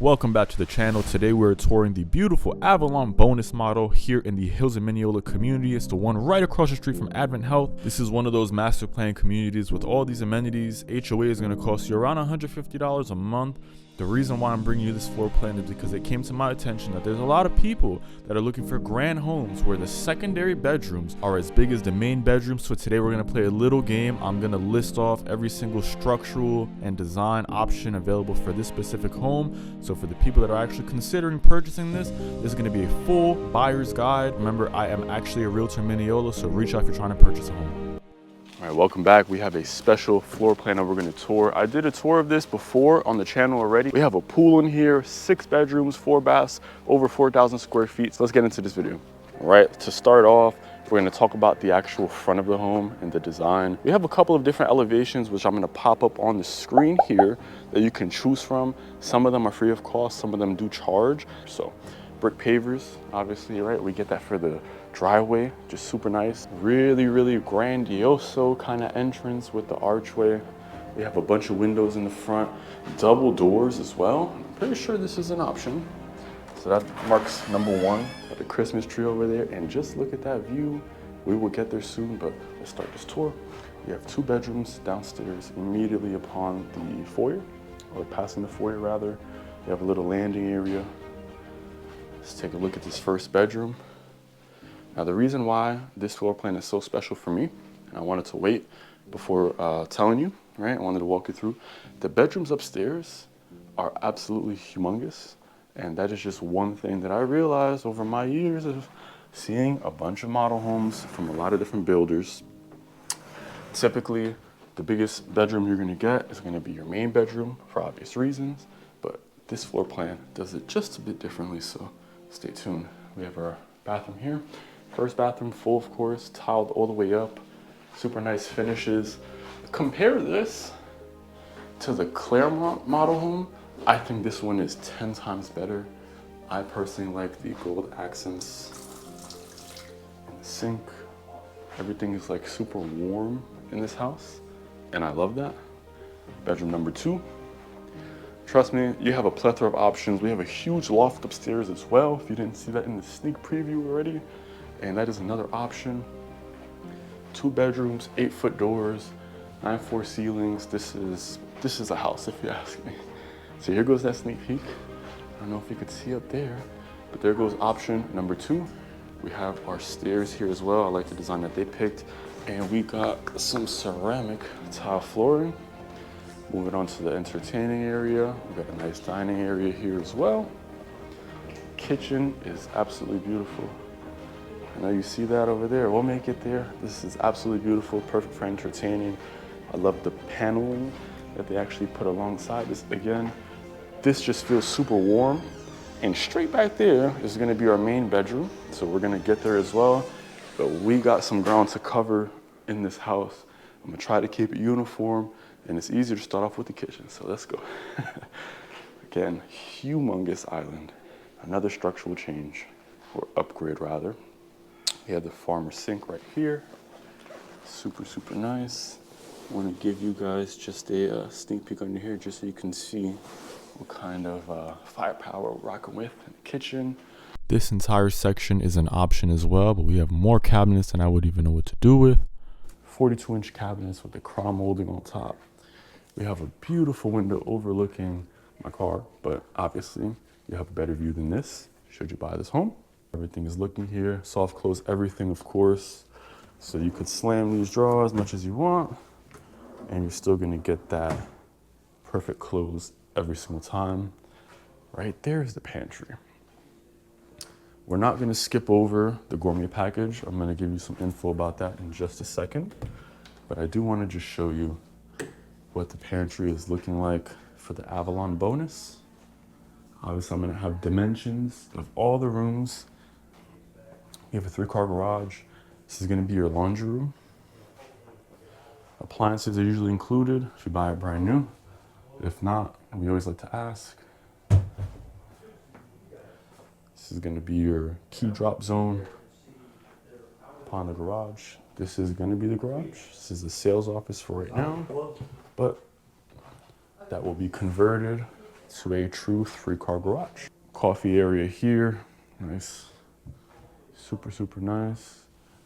Welcome back to the channel. Today we're touring the beautiful Avalon Bonus Model here in the Hills of Mineola community. It's the one right across the street from Advent Health. This is one of those master plan communities with all these amenities. HOA is going to cost you around $150 a month. The reason why I'm bringing you this floor plan is because it came to my attention that there's a lot of people that are looking for grand homes where the secondary bedrooms are as big as the main bedrooms. So today we're going to play a little game. I'm going to list off every single structural and design option available for this specific home. So for the people that are actually considering purchasing this is going to be a full buyer's guide. Remember, I am actually a realtor in Mineola, so reach out if you're trying to purchase a home. All right, welcome back. We have a special floor plan that we're going to tour. I did a tour of this before on the channel already. We have a pool in here, 6 bedrooms, 4 baths, over 4,000 square feet. So let's get into this video. All right, to start off, we're going to talk about the actual front of the home and the design. We have a couple of different elevations, which I'm going to pop up on the screen here that you can choose from. Some of them are free of cost, some of them do charge. So brick pavers, obviously, right? We get that for the driveway, just super nice. Really grandioso kind of entrance with the archway. We have a bunch of windows in the front, double doors as well. I'm pretty sure this is an option. So that marks number 1. Got the Christmas tree over there, and just look at that view. We will get there soon, but let's start this tour. We have 2 bedrooms downstairs immediately upon the foyer, or passing the foyer rather. We have a little landing area. Let's take a look at this first bedroom. Now, the reason why this floor plan is so special for me, and I wanted to wait before telling you, right? I wanted to walk you through. The bedrooms upstairs are absolutely humongous. And that is just one thing that I realized over my years of seeing a bunch of model homes from a lot of different builders. Typically, the biggest bedroom you're gonna get is gonna be your main bedroom for obvious reasons, but this floor plan does it just a bit differently, so stay tuned. We have our bathroom here. First bathroom, full of course, tiled all the way up, super nice finishes. Compare this to the Claremont model home. I think this one is 10 times better. I personally like the gold accents in the sink. Everything is like super warm in this house, and I love that. Bedroom number 2. Trust me, you have a plethora of options. We have a huge loft upstairs as well, if you didn't see that in the sneak preview already. And that is another option. 2 bedrooms, 8-foot doors, 9/4 ceilings. This is a house, if you ask me. So here goes that sneak peek. I don't know if you could see up there, but there goes option number 2. We have our stairs here as well. I like the design that they picked. And we got some ceramic tile flooring. Moving on to the entertaining area. We got a nice dining area here as well. Kitchen is absolutely beautiful. I know you see that over there. We'll make it there. This is absolutely beautiful, perfect for entertaining. I love the paneling that they actually put alongside this. Again, this just feels super warm. And straight back there is gonna be our main bedroom. So we're gonna get there as well. But we got some ground to cover in this house. I'm gonna try to keep it uniform, and it's easier to start off with the kitchen. So let's go. Again, humongous island. Another structural change, or upgrade rather. We have the farmer sink right here. Super nice. I want to give you guys just a sneak peek under here just so you can see what kind of firepower we're rocking with in the kitchen. This entire section is an option as well, but we have more cabinets than I would even know what to do with. 42-inch cabinets with the crown molding on top. We have a beautiful window overlooking my car, but obviously you have a better view than this should you buy this home. Everything is looking here. Soft close everything, of course. So you could slam these drawers as much as you want, and you're still gonna get that perfect close every single time. Right there is the pantry. We're not gonna skip over the gourmet package. I'm gonna give you some info about that in just a second, but I do wanna just show you what the pantry is looking like for the Avalon Bonus. Obviously, I'm gonna have dimensions of all the rooms. You have a 3-car garage. This is gonna be your laundry room. Appliances are usually included if you buy it brand new. If not, we always like to ask. This is gonna be your key drop zone upon the garage. This is gonna be the garage. This is the sales office for right now, but that will be converted to a true 3-car garage. Coffee area here, nice, super, super nice.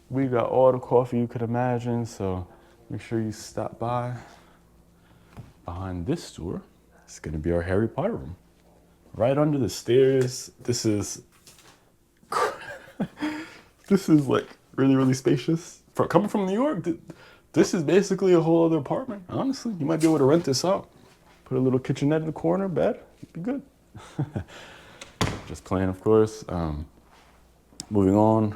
We got all the coffee you could imagine, so make sure you stop by. Behind this door, it's gonna be our Harry Potter room. Right under the stairs, this is like really, really spacious. Coming from New York, this is basically a whole other apartment. Honestly, you might be able to rent this out. Put a little kitchenette in the corner, bed, it'd be good. Just playing, of course. Moving on,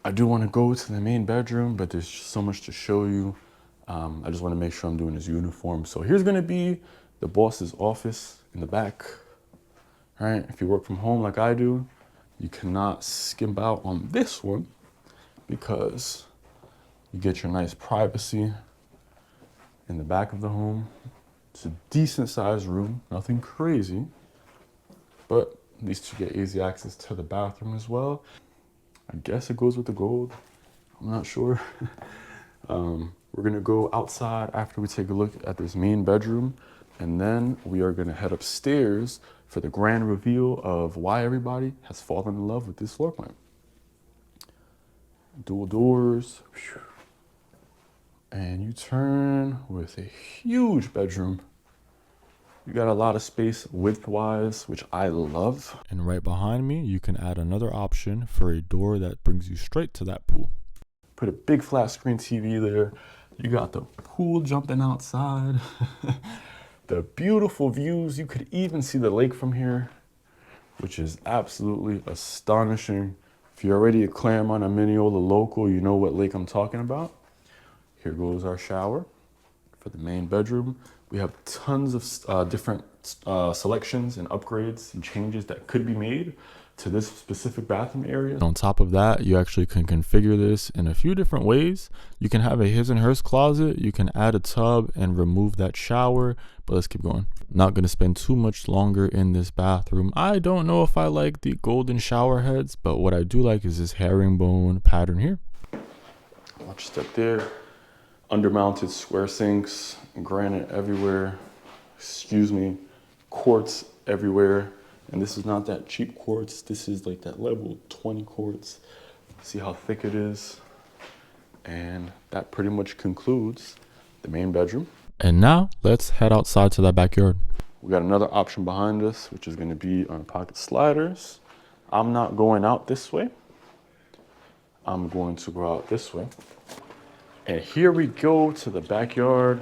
I do want to go to the main bedroom, but there's just so much to show you. I just want to make sure I'm doing this uniform. So here's going to be the boss's office in the back. All right, if you work from home like I do, you cannot skimp out on this one because you get your nice privacy in the back of the home. It's a decent sized room, nothing crazy, but at least you get easy access to the bathroom as well. I guess it goes with the gold. I'm not sure. We're gonna go outside after we take a look at this main bedroom, and then we are gonna head upstairs for the grand reveal of why everybody has fallen in love with this floor plan. Dual doors, and you turn with a huge bedroom. You got a lot of space width-wise, which I love. And right behind me, you can add another option for a door that brings you straight to that pool. Put a big flat screen TV there. You got the pool jumping outside. The beautiful views. You could even see the lake from here, which is absolutely astonishing. If you're already a Claremont or Mineola local, you know what lake I'm talking about. Here goes our shower for the main bedroom. We have tons of different selections and upgrades and changes that could be made to this specific bathroom area. On top of that, you actually can configure this in a few different ways. You can have a his and hers closet. You can add a tub and remove that shower, but let's keep going. Not gonna spend too much longer in this bathroom. I don't know if I like the golden shower heads, but what I do like is this herringbone pattern here. Watch step there. Undermounted square sinks, granite everywhere, quartz everywhere. And this is not that cheap quartz, this is like that level 20 quartz. See how thick it is? And that pretty much concludes the main bedroom. And now let's head outside to that backyard. We got another option behind us, which is gonna be our pocket sliders. I'm not going out this way. I'm going to go out this way. And here we go to the backyard.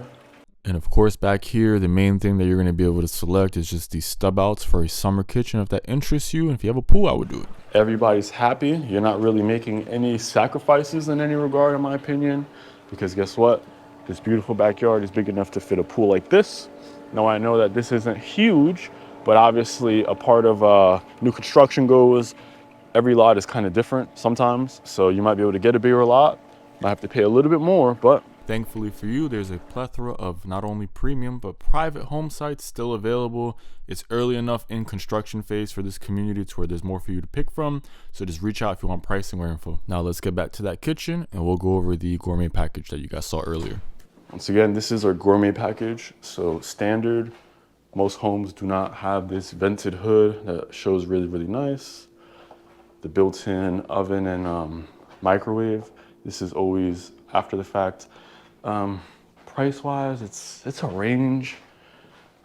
And of course, back here, the main thing that you're going to be able to select is just these stub outs for a summer kitchen. If that interests you, and if you have a pool, I would do it. Everybody's happy. You're not really making any sacrifices in any regard, in my opinion, because guess what? This beautiful backyard is big enough to fit a pool like this. Now, I know that this isn't huge, but obviously a part of new construction goes, every lot is kind of different sometimes. So you might be able to get a bigger lot. Might have to pay a little bit more, but thankfully for you, there's a plethora of not only premium but private home sites still available. It's early enough in construction phase for this community to where there's more for you to pick from. So just reach out if you want pricing or info. Now let's get back to that kitchen and we'll go over the gourmet package that you guys saw earlier. Once again, this is our gourmet package. So standard, most homes do not have this vented hood that shows really, really nice. The built-in oven and microwave. This is always after the fact. Price-wise, it's a range.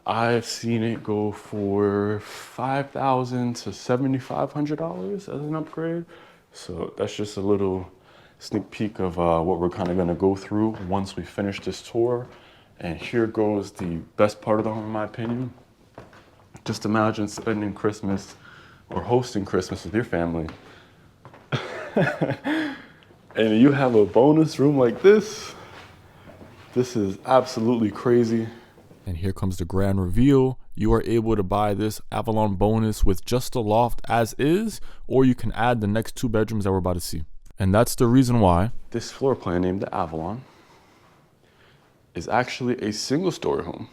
I've seen it go for $5,000 to $7,500 as an upgrade. So that's just a little sneak peek of what we're kind of going to go through once we finish this tour. And here goes the best part of the home, in my opinion. Just imagine spending Christmas or hosting Christmas with your family. And you have a bonus room like this. This is absolutely crazy. And here comes the grand reveal. You are able to buy this Avalon Bonus with just the loft as is, or you can add the next 2 bedrooms that we're about to see. And that's the reason why this floor plan named the Avalon is actually a single-story home.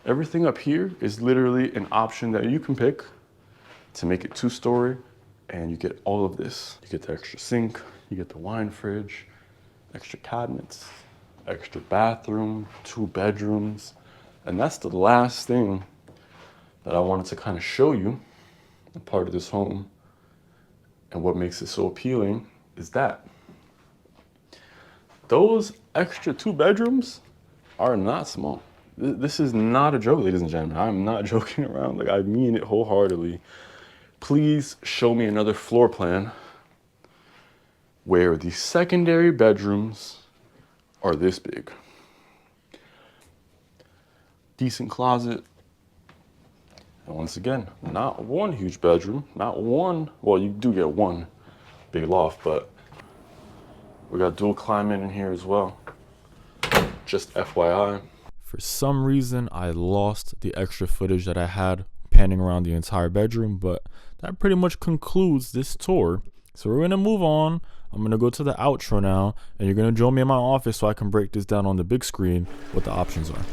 Everything up here is literally an option that you can pick to make it 2-story, and you get all of this. You get the extra sink, you get the wine fridge, extra cabinets, extra bathroom, 2 bedrooms. And that's the last thing that I wanted to kind of show you a part of this home, and what makes it so appealing is that those extra 2 bedrooms are not small. This is not a joke, ladies and gentlemen. I'm not joking around. Like, I mean it wholeheartedly. Please show me another floor plan where the secondary bedrooms are this big. Decent closet. And once again, not one huge bedroom, not one, well, you do get one big loft, but we got dual climate in here as well. Just FYI. For some reason, I lost the extra footage that I had panning around the entire bedroom, but that pretty much concludes this tour. So we're gonna move on. I'm gonna go to the outro now, and you're gonna join me in my office so I can break this down on the big screen what the options are.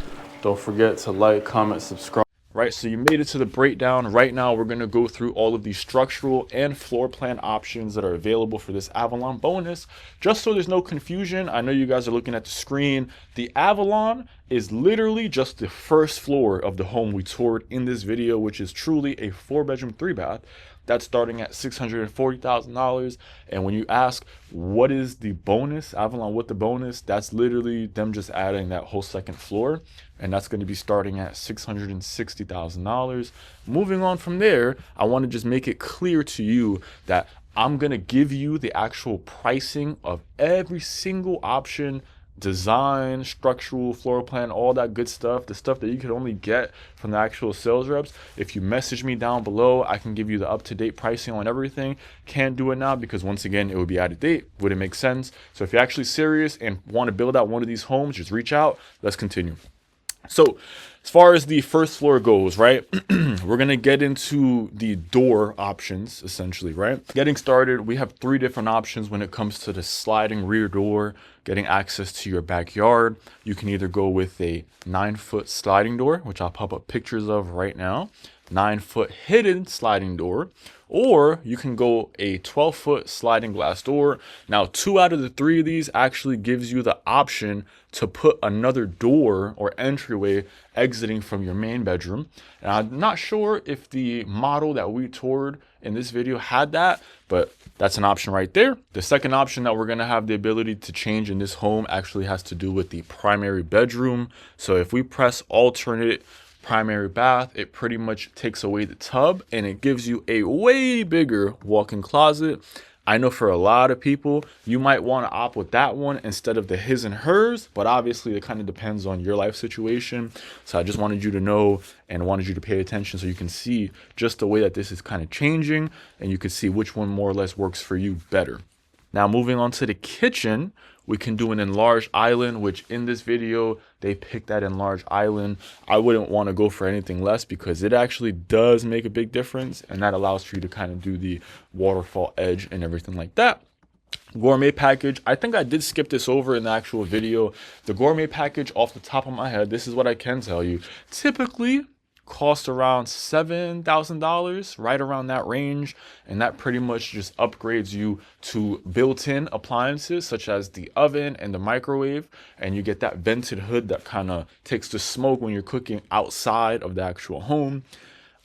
Don't forget to like, comment, subscribe. Right, so you made it to the breakdown. Right now, we're gonna go through all of the structural and floor plan options that are available for this Avalon bonus. Just so there's no confusion, I know you guys are looking at the screen. The Avalon is literally just the first floor of the home we toured in this video, which is truly a 4-bedroom, 3-bath. That's starting at $640,000. And when you ask, what is the bonus, Avalon with the bonus, that's literally them just adding that whole second floor. And that's going to be starting at $660,000. Moving on from there, I want to just make it clear to you that I'm going to give you the actual pricing of every single option, design, structural, floor plan, all that good stuff, the stuff that you can only get from the actual sales reps. If you message me down below, I can give you the up-to-date pricing on everything. Can't do it now because, once again, it would be out of date. Wouldn't make sense. So if you're actually serious and want to build out one of these homes, just reach out. Let's continue. So as far as the first floor goes, right, we're going to get into the door options, essentially, right? Getting started, we have 3 different options when it comes to the sliding rear door, getting access to your backyard. You can either go with a 9-foot sliding door, which I'll pop up pictures of right now, 9-foot hidden sliding door, or you can go a 12-foot sliding glass door. Now, 2 out of the 3 of these actually gives you the option to put another door or entryway exiting from your main bedroom. And I'm not sure if the model that we toured in this video had that, but that's an option right there. The second option that we're gonna have the ability to change in this home actually has to do with the primary bedroom. So if we press alternate primary bath, it pretty much takes away the tub and it gives you a way bigger walk-in closet. I know for a lot of people, you might want to opt with that one instead of the his and hers, but obviously it kind of depends on your life situation. So I just wanted you to know and wanted you to pay attention so you can see just the way that this is kind of changing and you can see which one more or less works for you better. Now, moving on to the kitchen, we can do an enlarged island, which in this video, they picked that enlarged island. I wouldn't want to go for anything less because it actually does make a big difference. And that allows for you to kind of do the waterfall edge and everything like that. Gourmet package, I think I did skip this over in the actual video. The gourmet package, off the top of my head, this is what I can tell you. Typically cost around $7,000, right around that range, and that pretty much just upgrades you to built-in appliances such as the oven and the microwave, and you get that vented hood that kind of takes the smoke when you're cooking outside of the actual home.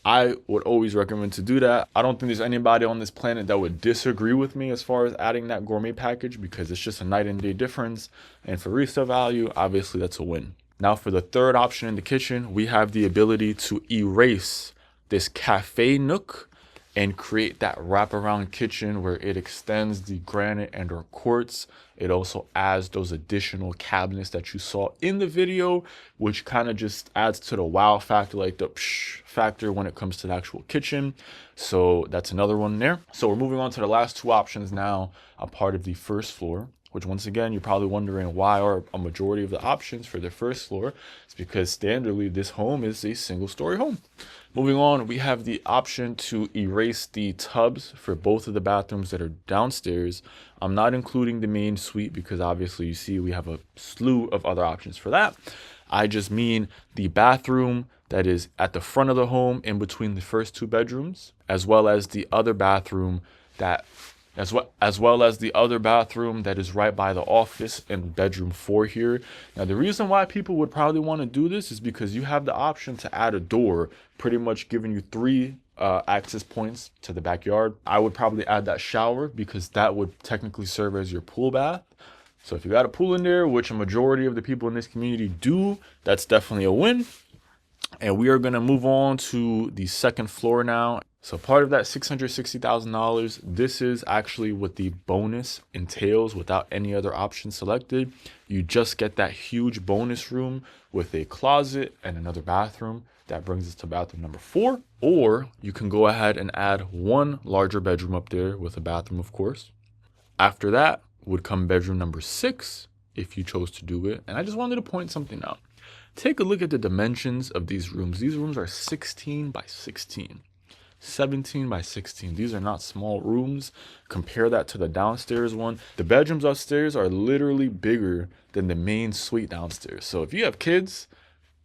I would always recommend to do that. I don't think there's anybody on this planet that would disagree with me as far as adding that gourmet package because it's just a night and day difference, and for resale value, obviously that's a win. Now for the third option in the kitchen, we have the ability to erase this cafe nook and create that wraparound kitchen where it extends the granite and or quartz. It also adds those additional cabinets that you saw in the video, which kind of just adds to the wow factor, like the psh factor when it comes to the actual kitchen. So that's another one there. So we're moving on to the last 2 options now, a part of the first floor, which once again, you're probably wondering why are a majority of the options for the first floor. It's because standardly this home is a single story home. Moving on, we have the option to erase the tubs for both of the bathrooms that are downstairs. I'm not including the main suite because obviously you see we have a slew of other options for that. I just mean the bathroom that is at the front of the home in between the first 2 bedrooms, as well as the other bathroom that as well as the other bathroom that is right by the office and bedroom 4 here. Now, the reason why people would probably want to do this is because you have the option to add a door, pretty much giving you 3 access points to the backyard. I would probably add that shower because that would technically serve as your pool bath. So if you got a pool in there, which a majority of the people in this community do, that's definitely a win. And we are going to move on to the second floor now. So part of that $660,000, this is actually what the bonus entails without any other option selected. You just get that huge bonus room with a closet and another bathroom. That brings us to bathroom number 4. Or you can go ahead and add one larger bedroom up there with a bathroom, of course. After that would come bedroom number 6 if you chose to do it. And I just wanted to point something out. Take a look at the dimensions of these rooms. These rooms are 16 by 16. 17 by 16. These are not small rooms. Compare that to the downstairs one. The bedrooms upstairs are literally bigger than the main suite downstairs. So if you have kids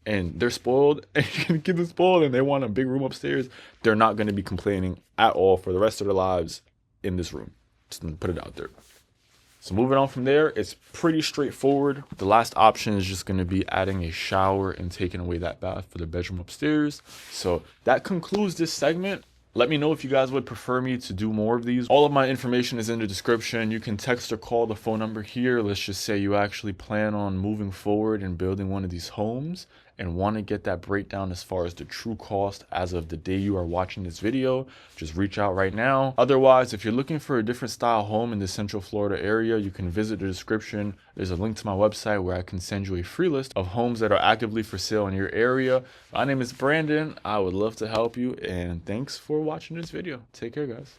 and they're spoiled and your kids are spoiled and they want a big room upstairs, they're not going to be complaining at all for the rest of their lives in this room. Just gonna put it out there. So moving on from there, it's pretty straightforward. The last option is just going to be adding a shower and taking away that bath for the bedroom upstairs. So that concludes this segment. Let me know if you guys would prefer me to do more of these. All of my information is in the description. You can text or call the phone number here. Let's just say you actually plan on moving forward and building one of these homes and want to get that breakdown as far as the true cost as of the day you are watching this video. Just reach out right now. Otherwise, if you're looking for a different style home in the Central Florida area, you can visit the description. There's a link to my website where I can send you a free list of homes that are actively for sale in your area. My name is Brandon. I would love to help you, and thanks for watching this video. Take care, guys.